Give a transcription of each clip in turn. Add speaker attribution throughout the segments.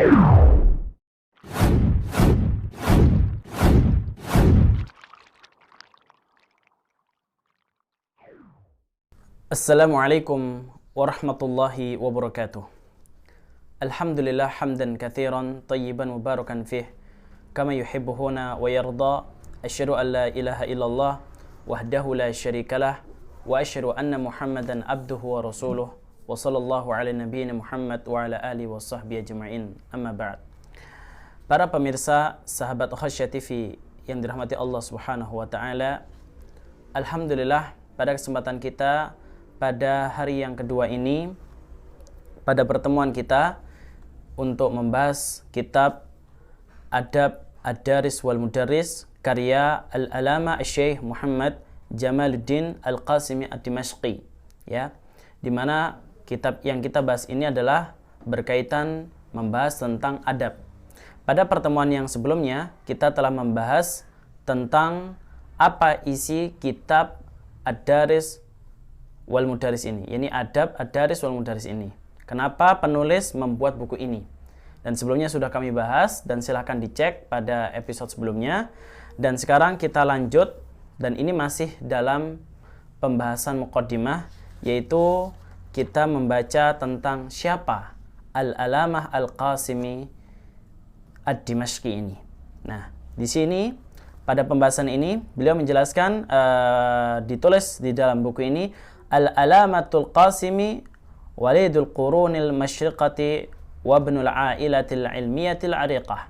Speaker 1: Assalamualaikum warahmatullahi wabarakatuh. Alhamdulillah hamdan katsiran tayyiban mubarakan fih kama yuhibbuhuna wa yarda. Asyhadu an la ilaha illallah wahdahu la syarikalah wa asyhadu anna Muhammadan abduhu wa rasuluh wa sallallahu ala nabiyyina Muhammad wa ala alihi wa sahbihi ajma'in. Amma ba'd. Para pemirsa sahabat Khasyah TV yang dirahmati Allah Subhanahu wa taala, alhamdulillah pada kesempatan kita pada hari yang kedua ini, pada pertemuan kita untuk membahas kitab Adab Ad-Daris wal Mudarris karya Al-Alama Syekh Muhammad Jamaluddin Al-Qasimi Ad-Dimashqi, ya. Di mana kitab yang kita bahas ini adalah berkaitan membahas tentang adab. Pada pertemuan yang sebelumnya kita telah membahas tentang apa isi kitab Ad-Daris wal Mudarris ini. Ini Adab Ad-Daris wal Mudarris ini. Kenapa penulis membuat buku ini? Dan sebelumnya sudah kami bahas dan silahkan dicek pada episode sebelumnya. Dan sekarang kita lanjut dan ini masih dalam pembahasan muqaddimah, yaitu kita membaca tentang siapa Al-Alamah Al-Qasimi Ad-Dimashqi ini. Nah, di sini pada pembahasan ini beliau menjelaskan ditulis di dalam buku ini Al-Alamatul Qasimi walidul qurunil masyriqati wa ibnul ailatil ilmiyatil ariqah.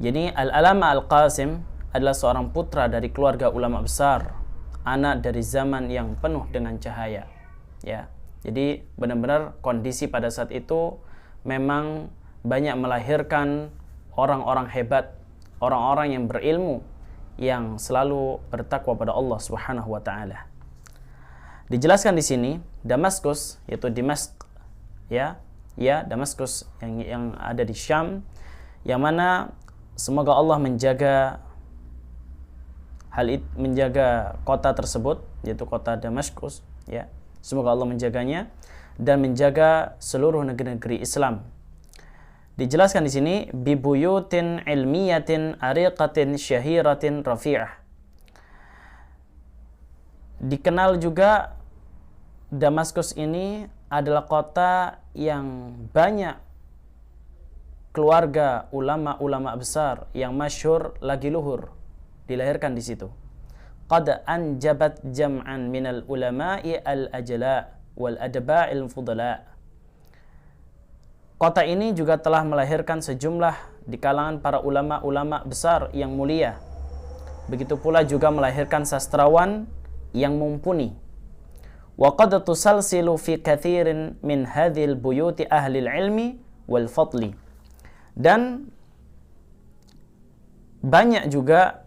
Speaker 1: Jadi Al-Alama Al-Qasim adalah seorang putra dari keluarga ulama besar, anak dari zaman yang penuh dengan cahaya, ya. Jadi benar-benar kondisi pada saat itu memang banyak melahirkan orang-orang hebat, orang-orang yang berilmu, yang selalu bertakwa pada Allah Subhanahu wa taala. Dijelaskan di sini Damaskus, yaitu Dimashq, ya Damaskus yang ada di Syam, yang mana semoga Allah menjaga menjaga kota tersebut, yaitu kota Damaskus, ya. Semoga Allah menjaganya dan menjaga seluruh negeri-negeri Islam. Dijelaskan di sini bibuyutin ilmiyatin ariqatin syahiratin rafi'ah. Dikenal juga Damaskus ini adalah kota yang banyak keluarga ulama-ulama besar yang masyhur lagi luhur dilahirkan di situ. Qad anjabat jam'an minal ulama'i al-ajla wal adba'il fudala. Kota ini juga telah melahirkan sejumlah di kalangan para ulama-ulama besar yang mulia. Begitu pula juga melahirkan sastrawan yang mumpuni. Wa qad tusalsilu fi katsirin min hadhil buyuti ahli ilmi wal fadli. Dan banyak juga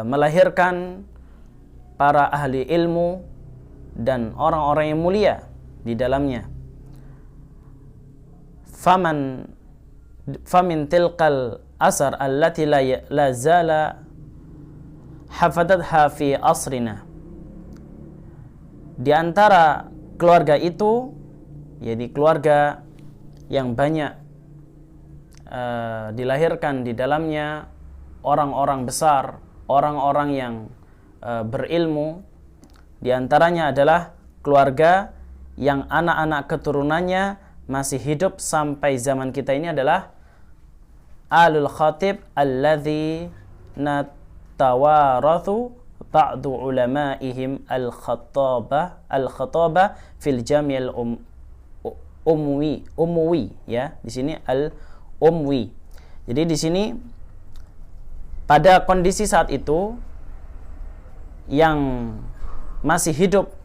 Speaker 1: melahirkan para ahli ilmu dan orang-orang yang mulia di dalamnya. Famin tilkal asar allati la zala hafadatha fi asrina. Di antara keluarga itu, jadi keluarga yang banyak dilahirkan di dalamnya orang-orang besar, orang-orang yang berilmu, di antaranya adalah keluarga yang anak-anak keturunannya masih hidup sampai zaman kita ini adalah Alul Khatib alladzi natawarathu ba'du ulama'ihim al-khataba fil jami'il umwi, ya. Di sini al-umwi. Jadi di sini pada kondisi saat itu yang masih hidup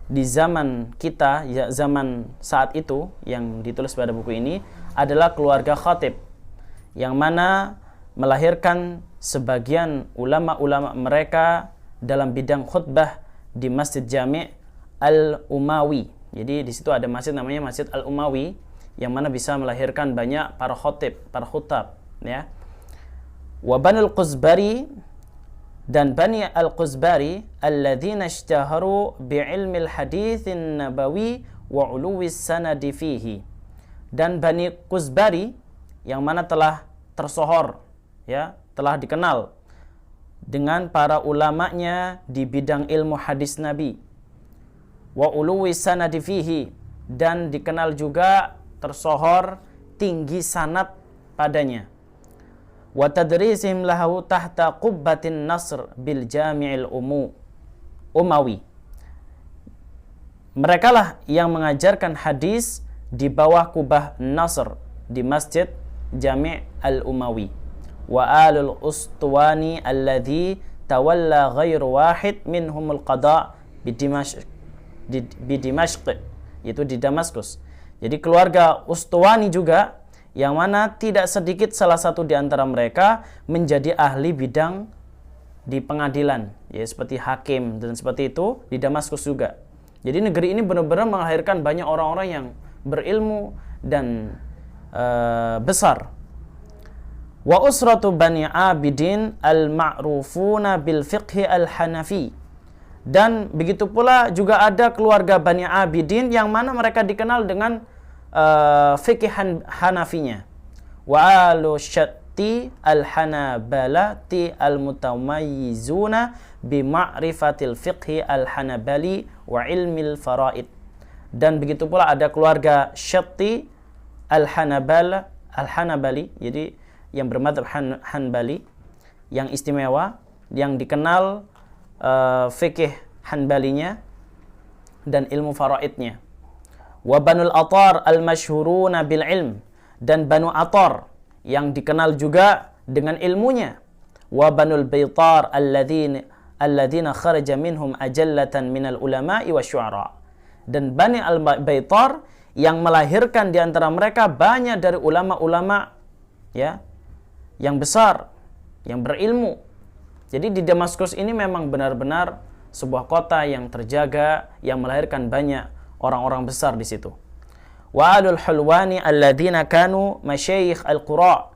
Speaker 1: di zaman kita, ya, zaman saat itu yang ditulis pada buku ini adalah keluarga Khatib, yang mana melahirkan sebagian ulama-ulama mereka dalam bidang khutbah di Masjid Jami' Al-Umawi. Jadi di situ ada masjid namanya Masjid Al-Umawi, yang mana bisa melahirkan banyak para khatib, para khutab, ya. Wa Banul Quzbari, dan Bani Al-Quzbari alladzina ishtaharu bi'ilmil haditsin nabawi wa uluwis sanadi fihi. dan Bani Kuzbari yang mana telah tersohor, ya, telah dikenal dengan para ulamanya di bidang ilmu hadis Nabi. Wa uluwi sanadi fihi, dan dikenal juga tersohor tinggi sanad padanya. Wa tadrisihim lahu tahta qubbatin Nasr bil Jami'il Umawi. Mereka lah yang mengajarkan hadis di bawah kubah Nasr di Masjid Jami' al-Umawi. Wa alul Ustuwani alladhi tawalla ghairu wahid minhumul qada' bi Dimashq, yaitu di Damaskus. Jadi keluarga Ustuwani juga, yang mana tidak sedikit salah satu di antara mereka menjadi ahli bidang di pengadilan, ya, seperti hakim dan seperti itu di Damaskus juga. Jadi negeri ini benar-benar melahirkan banyak orang-orang yang berilmu dan besar. Wa usratu Bani Abidin al-ma'rufuna bil fiqhi al-Hanafi. Dan begitu pula juga ada keluarga Bani Abidin yang mana mereka dikenal dengan fikih Hanafinya. Wa alu syatti al-Hanabalati al-mutamayyizuna bi ma'rifatil fiqhi al-Hanabali wa ilmil faraid. Dan begitu pula ada keluarga Syatti al-Hanabali, jadi yang bermadzhab Hanbali, yang istimewa, yang dikenal fikih Hanbalinya dan ilmu faraidnya. Wa Banul Atar al-masyhuruna bil ilm, dan Banu Atar yang dikenal juga dengan ilmunya. Wa Banul Baitar alladzina kharaja minhum ajallatan minal ulama'i wasyu'ara, dan Bani al-Baitar yang melahirkan di antara mereka banyak dari ulama-ulama, ya, yang besar, yang berilmu. Jadi di Damaskus ini memang benar-benar sebuah kota yang terjaga, yang melahirkan banyak orang-orang besar di situ. Wa alul Hulwani alladzina kanu masyayikh al-qura,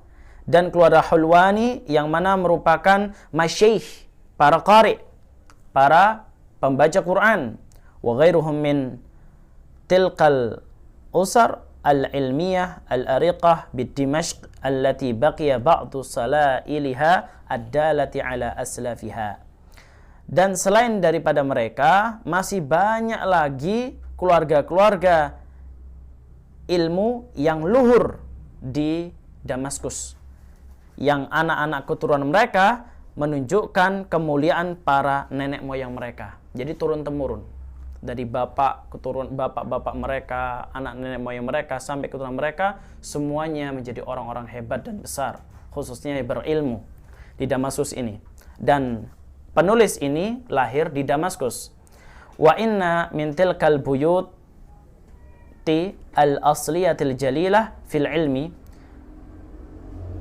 Speaker 1: dan keluarga Hulwani yang mana merupakan masyayikh, para qari, para pembaca Quran. Wa ghairuhum min tilkal usar al-ilmiyah al-ariqah bid Dimashq allati baqiya ba'du salailiha ad-dalati ala aslafiha. Dan selain daripada mereka, masih banyak lagi keluarga-keluarga ilmu yang luhur di Damaskus, yang anak-anak keturunan mereka menunjukkan kemuliaan para nenek moyang mereka. Jadi turun-temurun dari bapak-bapak mereka, anak nenek moyang mereka sampai keturunan mereka, semuanya menjadi orang-orang hebat dan besar, khususnya berilmu di Damaskus ini. Dan penulis ini lahir di Damaskus. Wa inna min tilkal buyuti al-asliyatil jalilah fil ilmi,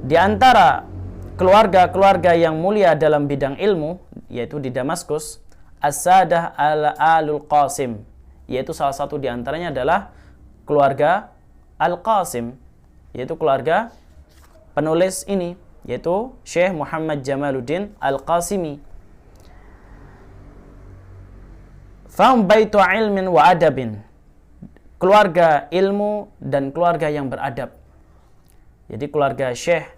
Speaker 1: di antara keluarga-keluarga yang mulia dalam bidang ilmu, yaitu di Damaskus, As-Sadah al-Alul Qasim, yaitu salah satu di antaranya adalah keluarga Al-Qasim, yaitu keluarga penulis ini, yaitu Syekh Muhammad Jamaluddin Al-Qasimi. Fahum baitu ilmin wa adabin, keluarga ilmu dan keluarga yang beradab. Jadi keluarga Syekh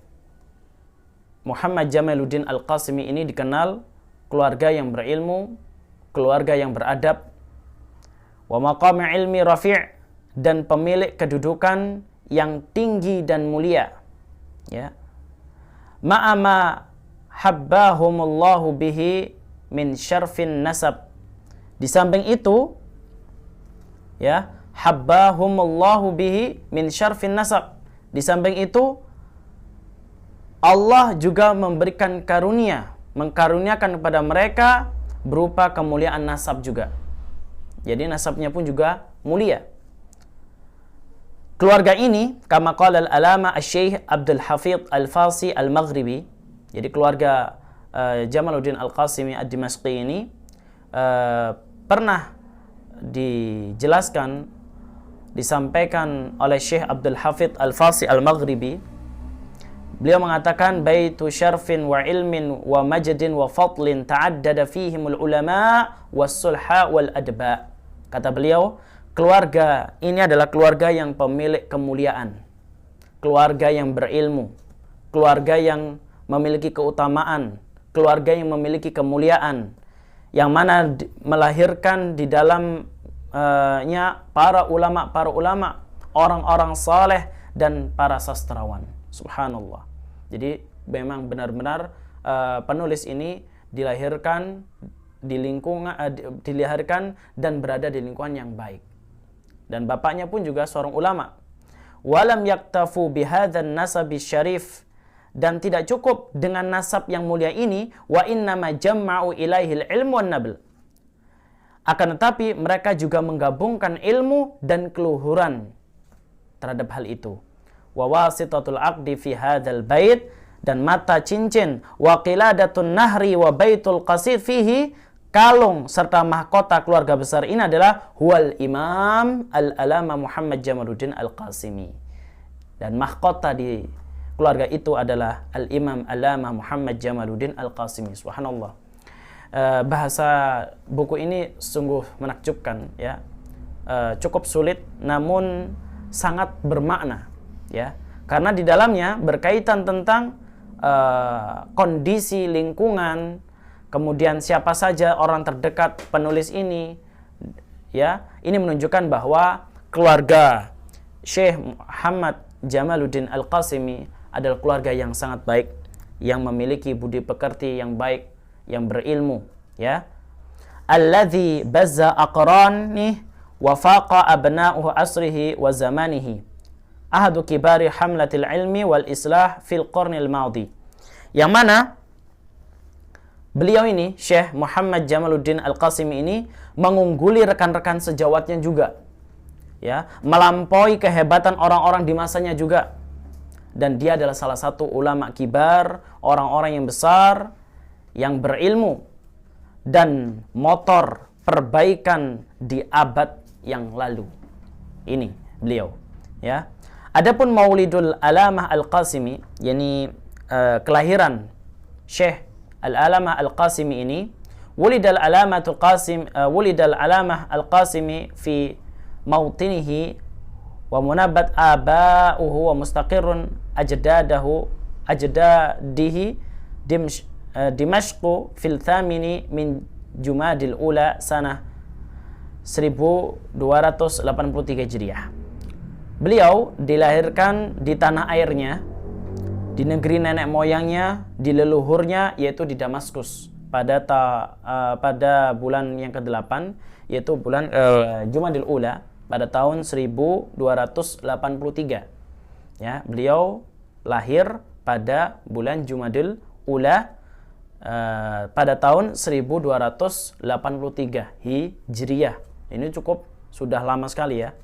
Speaker 1: Muhammad Jamaluddin Al-Qasimi ini dikenal keluarga yang berilmu, keluarga yang beradab. Wa maqam ilmi rafi', dan pemilik kedudukan yang tinggi dan mulia, ya. Ma'ama habbahumullahu bihi min syarfin nasab, di samping itu, ya, habbahumullahu bihi min syarfin nasab, di samping itu Allah juga memberikan karunia, mengkaruniakan kepada mereka berupa kemuliaan nasab juga. Jadi nasabnya pun juga mulia. Keluarga ini, kama qala al-alama asy-Syaikh Abdul Hafidh Al-Farsi Al-Maghribi, jadi keluarga Jamaluddin Al-Qasimi Ad-Dimashqi ini pernah dijelaskan, disampaikan oleh Syekh Abdul Hafidh Al-Farsi Al-Maghribi. Beliau mengatakan, baitu syarfin wa ilmin wa majdin wa fadlin ta'addada fihimul ulama was sulha wal adba. Kata beliau, keluarga ini adalah keluarga yang pemilik kemuliaan, keluarga yang berilmu, keluarga yang memiliki keutamaan, keluarga yang memiliki kemuliaan, yang mana melahirkan di dalamnya para ulama, orang-orang saleh dan para sastrawan. Subhanallah. Jadi memang benar-benar penulis ini dilahirkan dan berada di lingkungan yang baik. Dan bapaknya pun juga seorang ulama. Walam yaktafu bihadzan nasabi syarif, dan tidak cukup dengan nasab yang mulia ini, wa innama jamma'u ilaihil ilmu wan nabl. Akan tetapi mereka juga menggabungkan ilmu dan keluhuran terhadap hal itu. Wa wasitatul aqdi fi hadzal bait, dan mata cincin, wa qiladatun nahri wa baitul qasid fihi, kalung serta mahkota keluarga besar ini adalah huwal imam al-alama Muhammad Jamaluddin al-Qasimi. Dan mahkota di keluarga itu adalah al-imam alama Muhammad Jamaluddin al-Qasimi. Subhanallah. Bahasa buku ini sungguh menakjubkan, ya. Cukup sulit namun sangat bermakna, ya. Karena di dalamnya berkaitan tentang kondisi lingkungan, kemudian siapa saja orang terdekat penulis ini, ya. Ini menunjukkan bahwa keluarga Syekh Muhammad Jamaluddin Al-Qasimi adalah keluarga yang sangat baik, yang memiliki budi pekerti yang baik, yang berilmu, ya. Alladzi bazza aqrani wa faqa abna'uhu asrihi wa zamanihi. Ahadu kibari hamlatil ilmi wal islah fil qarnil madhi. Yang mana beliau ini, Syekh Muhammad Jamaluddin Al-Qasimi ini mengungguli rekan-rekan sejawatnya juga, ya, melampaui kehebatan orang-orang di masanya juga. Dan dia adalah salah satu ulama kibar, orang-orang yang besar, yang berilmu dan motor perbaikan di abad yang lalu. Ini beliau, ya. Adapun Maulidul Alamah Al-Qasimi, yakni kelahiran Syekh Al-Alamah Al-Qasimi ini, wulidal Alamah Al-Qasimi fi mautinihi wa munabat aba'uhu wa mustaqirrun ajdadihi Dimashqu fil thamini min Jumadil Ula sanah 1283 Hijriah. Beliau dilahirkan di tanah airnya, di negeri nenek moyangnya, di leluhurnya, yaitu di Damaskus pada bulan yang ke-8, yaitu bulan Jumadil Ula pada tahun 1283. Ya, beliau lahir pada bulan Jumadil Ula pada tahun 1283 Hijriah. Ini cukup sudah lama sekali, ya.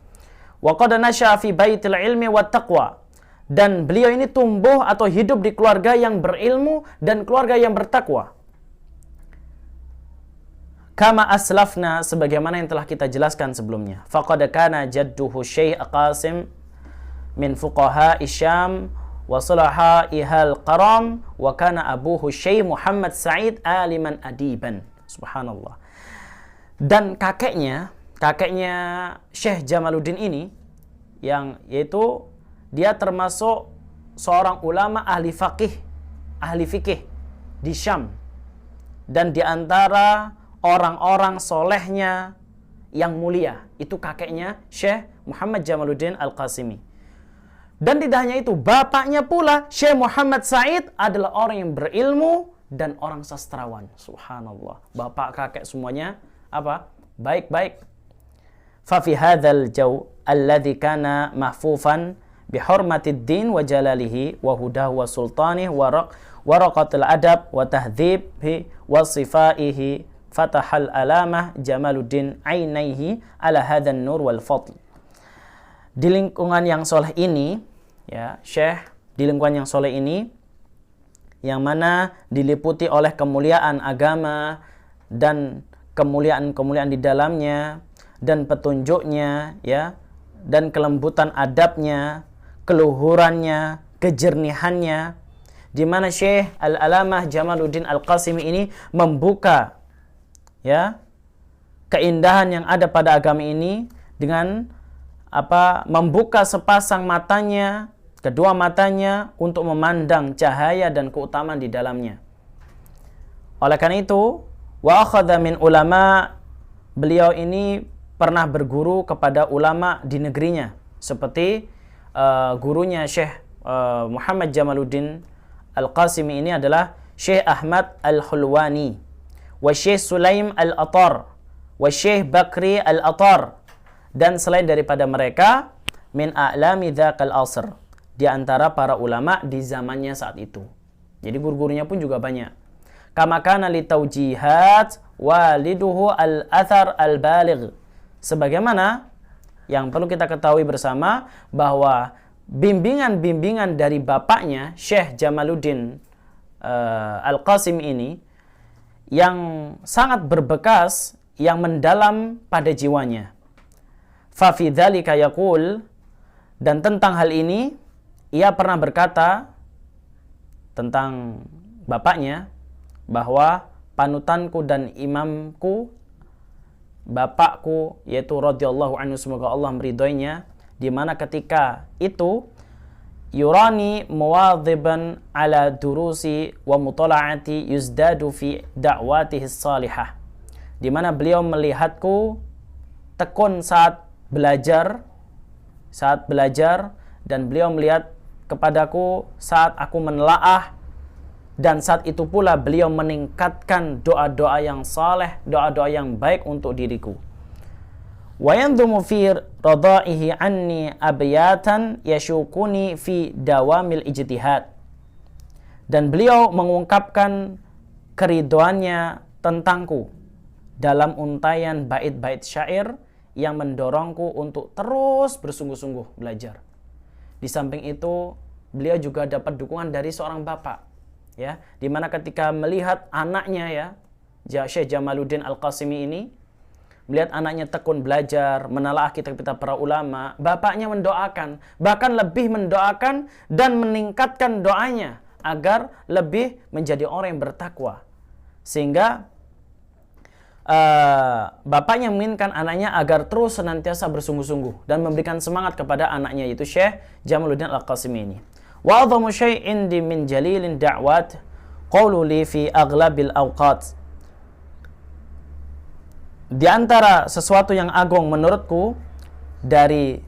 Speaker 1: Wa qad nasya'a fi baitil ilmi wat taqwa. Dan beliau ini tumbuh atau hidup di keluarga yang berilmu dan keluarga yang bertakwa. Kama aslafna, sebagaimana yang telah kita jelaskan sebelumnya. Faqad kana jadduhu Syekh Qasim min fuqaha Isyam wa sulaha ihal qaram wa kana abuhu Syekh Muhammad Sa'id aliman adiban. Subhanallah. Dan kakeknya Syekh Jamaluddin ini, yang yaitu dia termasuk seorang ulama ahli fikih di Syam, dan di antara orang-orang solehnya yang mulia itu kakeknya Syekh Muhammad Jamaluddin Al-Qasimi. Dan tidak hanya itu, bapaknya pula Syekh Muhammad Sa'id adalah orang yang berilmu dan orang sastrawan. Subhanallah. Bapak kakek semuanya apa? Baik-baik. Fafi hadzal jaw alladhi kana mahfufan bihormatid din wa jalalihi wa hudahu wa sultanih wa raqatil adab wa tahdhibhi wa sifaihi fatahal alamah Jamaluddin ainaihi ala hadzan nur wal fadl. Di lingkungan yang soleh ini, ya, Syekh di lingkungan yang soleh ini, yang mana diliputi oleh kemuliaan agama dan kemuliaan-kemuliaan di dalamnya, dan petunjuknya, ya, dan kelembutan adabnya, keluhurannya, kejernihannya, di mana Syekh Al-Alamah Jamaluddin Al-Qasimi ini membuka, ya, keindahan yang ada pada agama ini dengan membuka sepasang matanya, kedua matanya untuk memandang cahaya dan keutamaan di dalamnya. Oleh karena itu, wa akhadha min ulama, beliau ini pernah berguru kepada ulama di negerinya, seperti gurunya Syekh Muhammad Jamaluddin Al-Qasimi ini adalah Syekh Ahmad Al-Hulwani, wa Syekh Sulaim Al-Atar, wa Syekh Bakri Al-Atar, dan selain daripada mereka min a'lami dzaqal asr, di antara para ulama di zamannya saat itu. Jadi guru-gurunya pun juga banyak. Kama kana li taujihat waliduhu al-athar al-baligh. Sebagaimana yang perlu kita ketahui bersama bahwa bimbingan-bimbingan dari bapaknya Syekh Jamaluddin Al-Qasim ini yang sangat berbekas, yang mendalam pada jiwanya. Fa fi dzalika yaqul, dan tentang hal ini ia pernah berkata tentang bapaknya bahwa panutanku dan imamku, bapakku, yaitu radhiyallahu anhu, semoga Allah meridhoinya, di mana ketika itu yurani muwadhiban ala durusi wa mutala'ati yuzdadu fi da'watihi salihah, di mana beliau melihatku tekun saat belajar, dan beliau melihat kepadaku saat aku menelaah, dan saat itu pula beliau meningkatkan doa-doa yang saleh, doa-doa yang baik untuk diriku. Wa yanzumu fi radaihi anni abyatan yashukuni fi dawamil ijtihad, dan beliau mengungkapkan keriduannya tentangku dalam untayan bait-bait syair yang mendorongku untuk terus bersungguh-sungguh belajar. Di samping itu, beliau juga dapat dukungan dari seorang bapak, ya, di mana ketika melihat anaknya, ya, Syekh Jamaluddin Al-Qasimi ini, melihat anaknya tekun belajar, menelaah kitab-kitab para ulama, bapaknya mendoakan, bahkan lebih mendoakan dan meningkatkan doanya agar lebih menjadi orang yang bertakwa. Sehingga bapaknya menginginkan anaknya agar terus senantiasa bersungguh-sungguh dan memberikan semangat kepada anaknya, yaitu Syekh Jamaluddin Al-Qasimi ini. Wa adhamu syai'in min jalilin da'wat qawlu li fi aghlabil awqat. Di antara sesuatu yang agung menurutku dari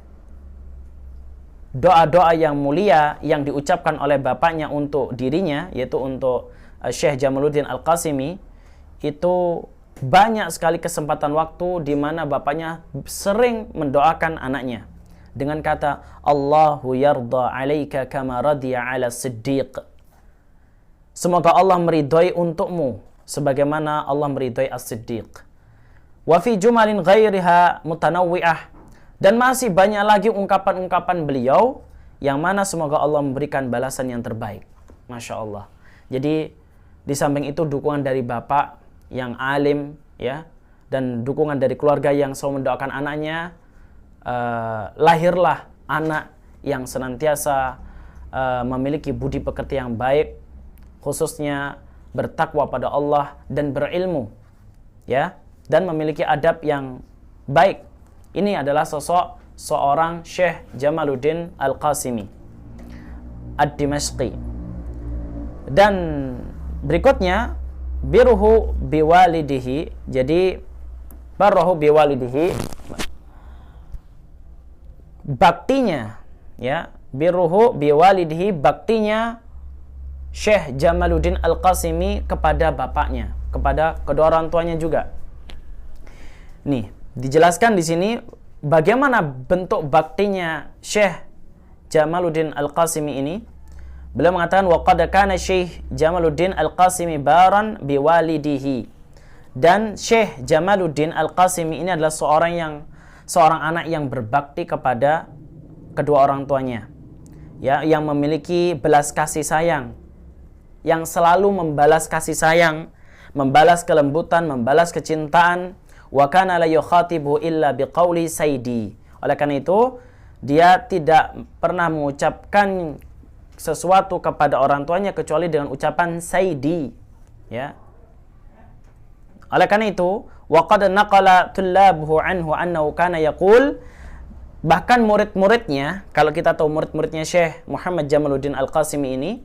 Speaker 1: doa-doa yang mulia yang diucapkan oleh bapaknya untuk dirinya, yaitu untuk Syekh Jamaluddin Al-Qasimi, itu banyak sekali kesempatan waktu di mana bapaknya sering mendoakan anaknya dengan kata Allahu yarda alaika kama radiya ala siddiq. Semoga Allah meridhai untukmu sebagaimana Allah meridhai as-siddiq. Wa fi jumalin ghairiha mutanawwi'ah, dan masih banyak lagi ungkapan-ungkapan beliau yang mana semoga Allah memberikan balasan yang terbaik. Masya Allah. Jadi di samping itu dukungan dari bapak yang alim, ya, dan dukungan dari keluarga yang selalu mendoakan anaknya, lahirlah anak yang senantiasa memiliki budi pekerti yang baik, khususnya bertakwa pada Allah dan berilmu, ya, dan memiliki adab yang baik. Ini adalah sosok seorang Syekh Jamaluddin Al-Qasimi Ad-Dimashqi. Dan berikutnya birruhu biwalidihi, jadi barruhu biwalidihi, baktinya, ya, birruhu biwalidihi, baktinya Syekh Jamaluddin Al-Qasimi kepada bapaknya, kepada kedua orang tuanya juga. Nih, dijelaskan di sini bagaimana bentuk baktinya Syekh Jamaluddin Al-Qasimi ini. Beliau mengatakan wa qad kana Syekh Jamaluddin Al-Qasimi baran biwalidihi. Dan Syekh Jamaluddin Al-Qasimi ini adalah seorang anak yang berbakti kepada kedua orang tuanya. Ya, yang memiliki belas kasih sayang, yang selalu membalas kasih sayang, membalas kelembutan, membalas kecintaan. Wa kana la yukhatibu illa biqauli sayyidi. Oleh karena itu, dia tidak pernah mengucapkan sesuatu kepada orang tuanya kecuali dengan ucapan sayyidi, ya. Oleh karena itu, wa qad naqala tullabuhu anhu annahu kana yaqul, bahkan murid-muridnya, kalau kita tahu murid-muridnya Syekh Muhammad Jamaluddin Al-Qasimi ini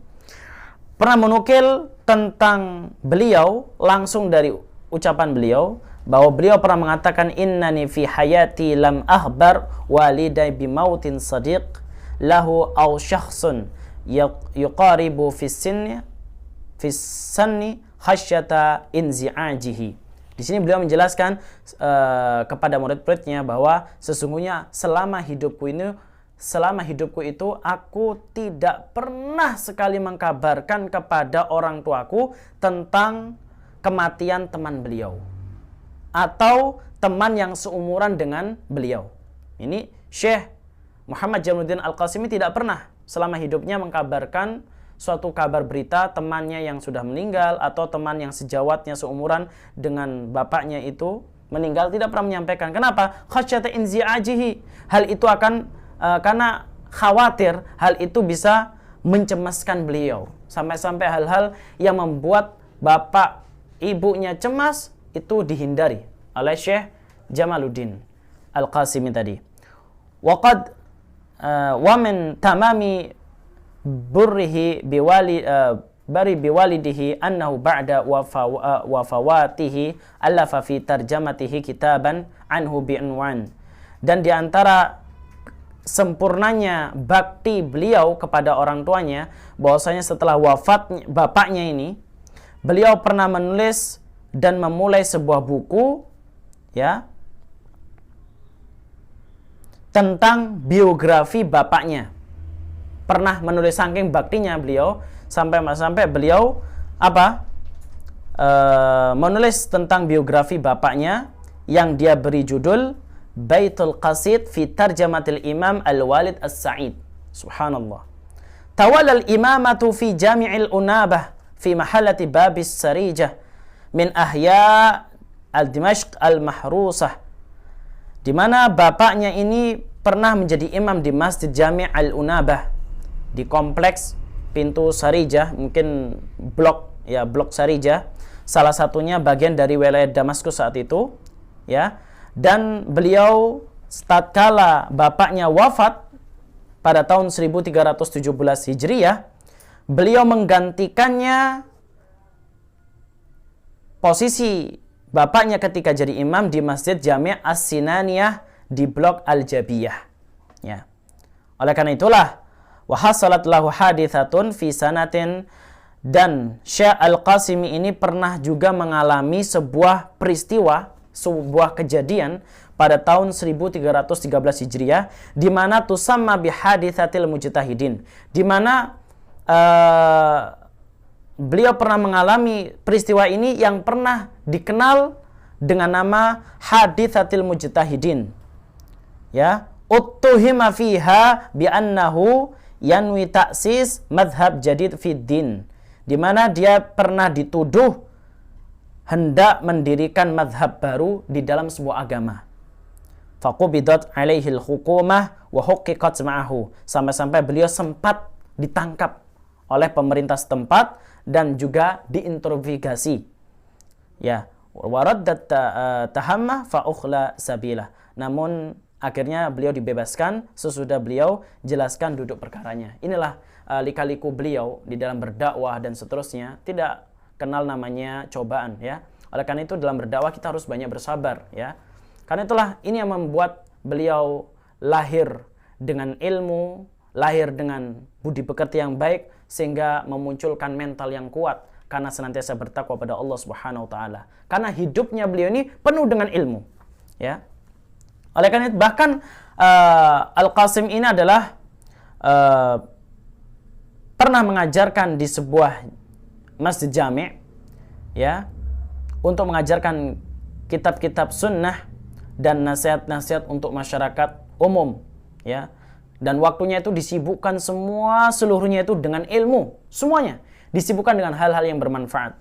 Speaker 1: pernah menukil tentang beliau langsung dari ucapan beliau bahwa beliau pernah mengatakan, innani fi hayati lam akhbar waliday bimautin sadiq lahu aw syakhsun yuqaribu fi sanni khasyata inzi'ajihi. Di sini beliau menjelaskan kepada murid-muridnya bahwa sesungguhnya selama hidupku itu aku tidak pernah sekali mengkabarkan kepada orang tuaku tentang kematian teman beliau atau teman yang seumuran dengan beliau. Ini Syekh Muhammad Jamaluddin Al-Qasimi tidak pernah selama hidupnya mengkabarkan suatu kabar berita temannya yang sudah meninggal atau teman yang sejawatnya seumuran dengan bapaknya itu meninggal, tidak pernah menyampaikan. Kenapa? Khasyata inzi'ajihi. Hal itu akan karena khawatir hal itu bisa mencemaskan beliau. Sampai-sampai hal-hal yang membuat bapak ibunya cemas itu dihindari oleh Syekh Jamaluddin Al-Qasimi tadi. Waqad wa min tamami burrihi biwalidihi annahu ba'da wafawatihi allafa fi tarjamatihi kitaban anhu bi'unwan. Dan di antara sempurnanya bakti beliau kepada orang tuanya, bahwasanya setelah wafat bapaknya ini, beliau pernah menulis dan memulai sebuah buku ya tentang biografi bapaknya. Pernah menulis, saking baktinya beliau sampai beliau menulis tentang biografi bapaknya yang dia beri judul Baitul Qasid fi Tarjamatil Imam Al-Walid As-Sa'id. Subhanallah. Tawala al-imamatu fi Jami'il Unabah fi mahallati Babis Sarijah min ahya al-Dimashq al-Mahrusah, di mana bapaknya ini pernah menjadi imam di Masjid Jami' al-Unabah di kompleks pintu Sarijah, mungkin blok Sarijah, salah satunya bagian dari wilayah Damaskus saat itu ya. Dan beliau tatkala bapaknya wafat pada tahun 1317 Hijriah, beliau menggantikannya posisi bapaknya ketika jadi imam di Masjid Jami' As-Sinaniyah di blok Al-Jabiyah ya. Oleh karena itulah wahasalat lahu hadithatun fi sanatin, dan Syekh Al-Qasimi ini pernah juga mengalami sebuah peristiwa, sebuah kejadian pada tahun 1313 Hijriah, di mana tusamma bihaditsatil mujtahidin, di mana beliau pernah mengalami peristiwa ini yang pernah dikenal dengan nama haditsatil mujtahidin ya. Uttuhima fiha bi annahu yanwi ta'sis madhab jadid fid din, di mana dia pernah dituduh hendak mendirikan madhab baru di dalam sebuah agama. Faqubidat alaihi al-hukumah wa huqiqat ma'ahu, sampai-sampai beliau sempat ditangkap oleh pemerintah setempat dan juga diinterogasi ya. Waraddat tahamma fa ukhla sabila, namun akhirnya beliau dibebaskan sesudah beliau jelaskan duduk perkaranya. Inilah lika-liku beliau di dalam berdakwah dan seterusnya, tidak kenal namanya cobaan ya. Oleh karena itu dalam berdakwah kita harus banyak bersabar ya. Karena itulah ini yang membuat beliau lahir dengan ilmu, lahir dengan budi pekerti yang baik, sehingga memunculkan mental yang kuat karena senantiasa bertakwa pada Allah Subhanahu wa taala. Karena hidupnya beliau ini penuh dengan ilmu ya. Oleh karena itu bahkan Al-Qasim ini adalah pernah mengajarkan di sebuah Masjid Jami' ya, untuk mengajarkan kitab-kitab sunnah dan nasihat-nasihat untuk masyarakat umum ya. Dan waktunya itu disibukkan seluruhnya itu dengan ilmu, semuanya disibukkan dengan hal-hal yang bermanfaat.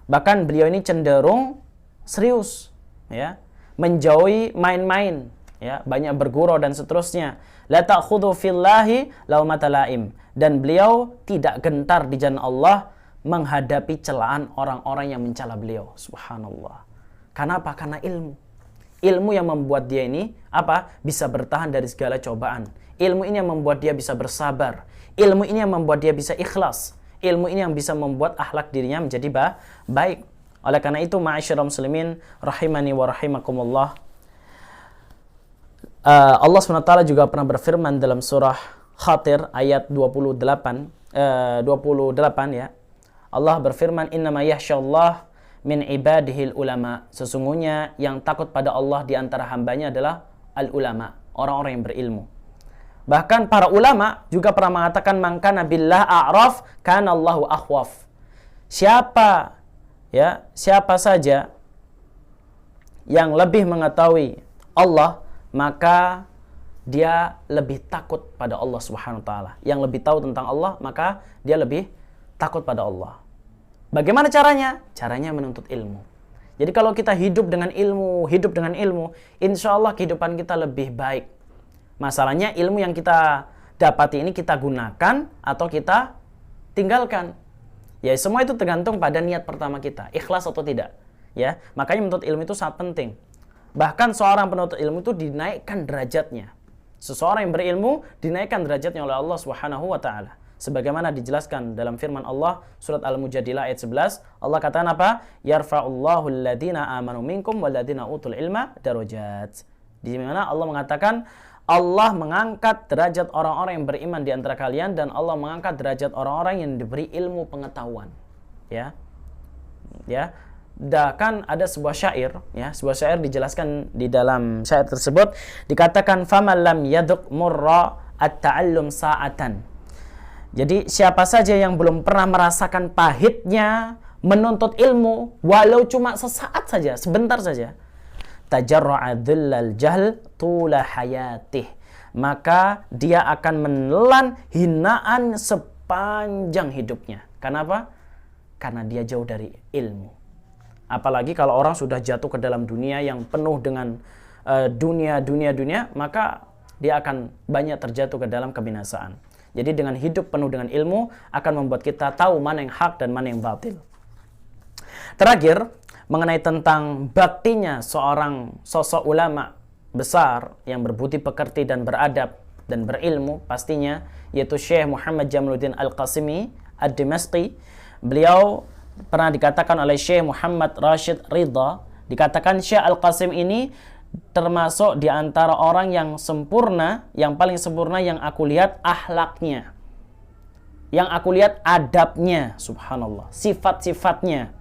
Speaker 1: Bahkan beliau ini cenderung serius ya, menjauhi main-main ya, banyak bergurau dan seterusnya. La ta'khudhu fillahi laumata laim, dan beliau tidak gentar di jalan Allah menghadapi celaan orang-orang yang mencela beliau. Subhanallah. Karena apa? Karena ilmu. Ilmu yang membuat dia ini bisa bertahan dari segala cobaan. Ilmu ini yang membuat dia bisa bersabar. Ilmu ini yang membuat dia bisa ikhlas. Ilmu ini yang bisa membuat akhlak dirinya menjadi baik. Oleh karena itu, ma'asyiral muslimin rahimani wa rahimakumullah, Allah SWT juga pernah berfirman dalam surah Khatir ayat 28 ya. Allah berfirman, innama yakhsyallah min ibadihil ulama. Sesungguhnya yang takut pada Allah di antara hambanya adalah al-ulama, orang-orang yang berilmu. Bahkan para ulama juga pernah mengatakan, man kana billah a'raf kana Allahu akhwaf. Siapa saja yang lebih mengetahui Allah, maka dia lebih takut pada Allah Subhanahu wa taala. Yang lebih tahu tentang Allah, maka dia lebih takut pada Allah. Bagaimana caranya? Caranya menuntut ilmu. Jadi kalau kita hidup dengan ilmu, insya Allah kehidupan kita lebih baik. Masalahnya ilmu yang kita dapati ini kita gunakan atau kita tinggalkan. Ya, semua itu tergantung pada niat pertama kita, ikhlas atau tidak. Ya, makanya menuntut ilmu itu sangat penting. Bahkan seorang penuntut ilmu itu dinaikkan derajatnya. Seseorang yang berilmu dinaikkan derajatnya oleh Allah Subhanahu wa taala. Sebagaimana dijelaskan dalam firman Allah surat Al-Mujadilah ayat 11, Allah katakan apa? Yarfa'ullahu alladhina amanu minkum walladhina utul ilma darajat. Di mana Allah mengatakan Allah mengangkat derajat orang-orang yang beriman di antara kalian, dan Allah mengangkat derajat orang-orang yang diberi ilmu pengetahuan. Ya. Bahkan ada sebuah syair dijelaskan di dalam syair tersebut, dikatakan faman lam yaduk murra at-ta'allum sa'atan. Jadi siapa saja yang belum pernah merasakan pahitnya menuntut ilmu, walau cuma sesaat saja, sebentar saja, tajarra'a dhullal jahl tula hayatih, maka dia akan menelan hinaan sepanjang hidupnya. Kenapa? Karena dia jauh dari ilmu. Apalagi kalau orang sudah jatuh ke dalam dunia yang penuh dengan dunia, maka dia akan banyak terjatuh ke dalam kebinasaan. Jadi dengan hidup penuh dengan ilmu akan membuat kita tahu mana yang hak dan mana yang batil. Terakhir, mengenai tentang baktinya seorang sosok ulama besar yang berbudi pekerti dan beradab dan berilmu pastinya, yaitu Syekh Muhammad Jamaluddin Al-Qasimi Ad-Dimashqi. Beliau pernah dikatakan oleh Syekh Muhammad Rashid Ridha, dikatakan Syekh Al-Qasim ini termasuk di antara orang yang sempurna, yang paling sempurna yang aku lihat akhlaknya, yang aku lihat adabnya, subhanallah, sifat-sifatnya.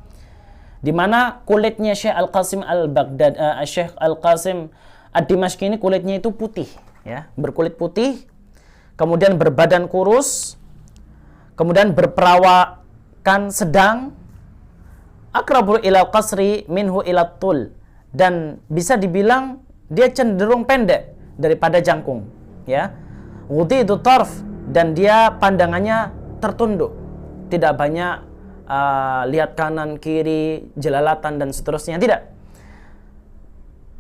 Speaker 1: Di mana kulitnya Syekh Al-Qasim Al-Baghdad, Syekh Al-Qasim Ad-Dimashqi ini kulitnya itu putih, ya, berkulit putih, kemudian berbadan kurus, kemudian berperawakan sedang, akrabul ila qasri minhu ila tul, dan bisa dibilang dia cenderung pendek daripada jangkung, ya. Ghudidu tarf, dan dia pandangannya tertunduk, tidak banyak lihat kanan kiri, jelalatan dan seterusnya, tidak.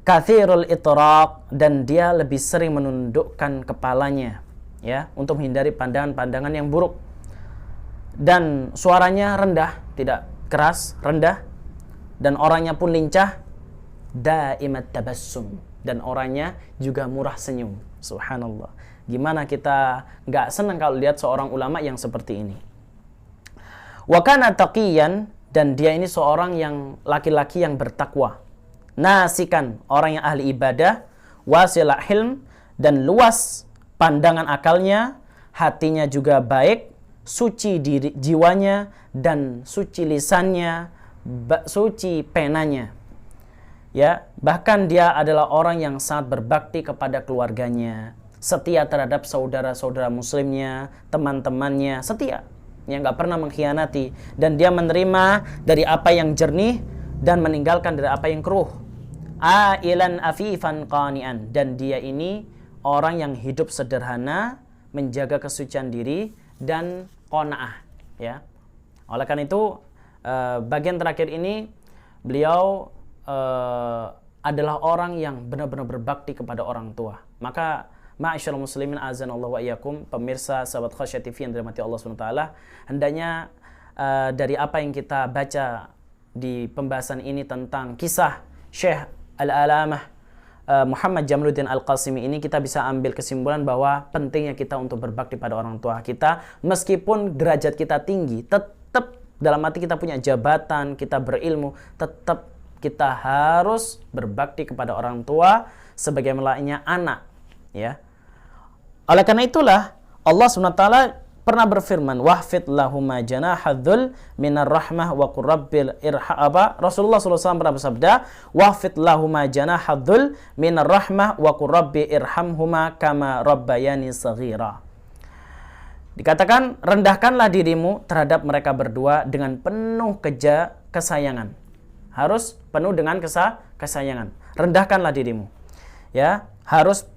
Speaker 1: Kathirul itraq, dan dia lebih sering menundukkan kepalanya, ya, untuk menghindari pandangan-pandangan yang buruk. Dan suaranya rendah, tidak keras, rendah, dan orangnya pun lincah, daimat tabassum, dan orangnya juga murah senyum. Subhanallah. Gimana kita nggak senang kalau lihat seorang ulama yang seperti ini. Wa kana taqiyan, dan dia ini seorang yang laki-laki yang bertakwa. Nasikan, orang yang ahli ibadah, wasilah hilm, dan luas pandangan akalnya, hatinya juga baik, suci diri, jiwanya, dan suci lisannya, suci penanya. Ya, bahkan dia adalah orang yang sangat berbakti kepada keluarganya, setia terhadap saudara-saudara muslimnya, teman-temannya, setia, yang nggak pernah mengkhianati, dan dia menerima dari apa yang jernih dan meninggalkan dari apa yang keruh. Ailan afifan qani'an, dan dia ini orang yang hidup sederhana, menjaga kesucian diri dan qanaah, ya. Oleh karena itu bagian terakhir ini beliau adalah orang yang benar-benar berbakti kepada orang tua. Maka ma'asyiral muslimin azanallahu wa iyyakum, pemirsa sahabat Khasyah TV yang dirahmati Allah SWT, hendaknya dari apa yang kita baca di pembahasan ini tentang kisah Syekh Al-Alamah Muhammad Jamaluddin Al-Qasimi ini kita bisa ambil kesimpulan bahwa pentingnya kita untuk berbakti pada orang tua kita. Meskipun derajat kita tinggi, tetap dalam arti kita punya jabatan, kita berilmu, tetap kita harus berbakti kepada orang tua sebagaimana anak, ya. Oleh karena itulah Allah SWT pernah berfirman, wahfid lahuma janahadzul minar rahmah wa qur rabbil irhaba. Rasulullah SAW pernah bersabda, wahfid lahuma janahadzul minar rahmah wa qur rabbi irhamhuma kama rabbayani saghira. Dikatakan, rendahkanlah dirimu terhadap mereka berdua dengan penuh kesayangan. Harus penuh dengan kesayangan. Rendahkanlah dirimu. Ya, harus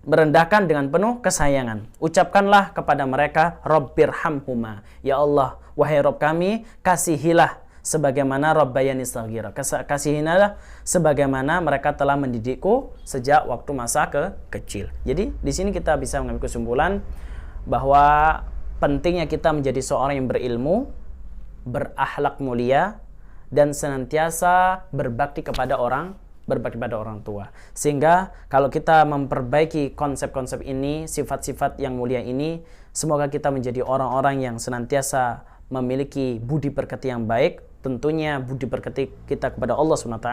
Speaker 1: merendahkan dengan penuh kesayangan. Ucapkanlah kepada mereka, Rabbirhamhuma. Ya Allah, wahai Rabb kami, kasihilah sebagaimana Rabbayani saghira. Kasihilah sebagaimana mereka telah mendidikku sejak waktu masa kecil. Jadi, di sini kita bisa mengambil kesimpulan bahwa pentingnya kita menjadi seorang yang berilmu, berakhlak mulia, dan senantiasa berbakti kepada orang tua. Sehingga kalau kita memperbaiki konsep-konsep ini, sifat-sifat yang mulia ini, semoga kita menjadi orang-orang yang senantiasa memiliki budi pekerti yang baik, tentunya budi pekerti kita kepada Allah SWT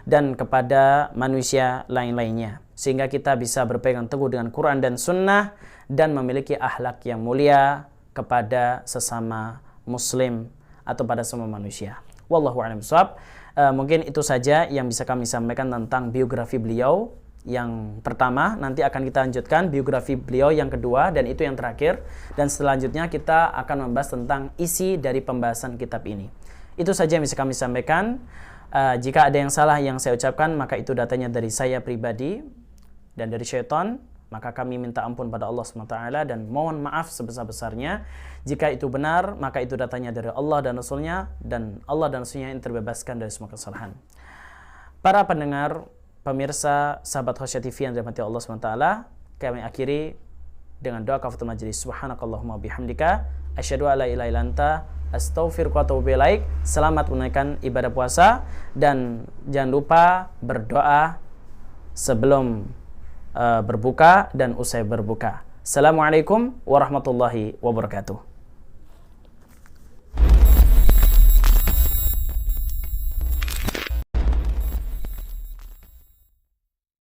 Speaker 1: dan kepada manusia lain-lainnya. Sehingga kita bisa berpegang teguh dengan Quran dan Sunnah dan memiliki akhlak yang mulia kepada sesama muslim atau pada semua manusia. Wallahu a'lam bishawab. Mungkin itu saja yang bisa kami sampaikan tentang biografi beliau yang pertama. Nanti akan kita lanjutkan biografi beliau yang kedua, dan itu yang terakhir. Dan selanjutnya kita akan membahas tentang isi dari pembahasan kitab ini. Itu saja yang bisa kami sampaikan. Jika ada yang salah yang saya ucapkan, maka itu datanya dari saya pribadi dan dari syaitan. Maka kami minta ampun pada Allah SWT dan mohon maaf sebesar-besarnya. Jika itu benar, maka itu datanya dari Allah dan Rasulnya, dan Allah dan Rasulnya yang terbebaskan dari semua kesalahan. Para pendengar, pemirsa, sahabat Khosya TV yang dirahmati Allah SWT, kami akhiri dengan doa kafatul majlis. Subhanakallahumma bihamdika, asyhadu alla ilaha illa anta, astaghfiruka wa atubu ilaik. Selamat menunaikan ibadah puasa, dan jangan lupa berdoa sebelum berbuka dan usai berbuka. Assalamualaikum warahmatullahi wabarakatuh.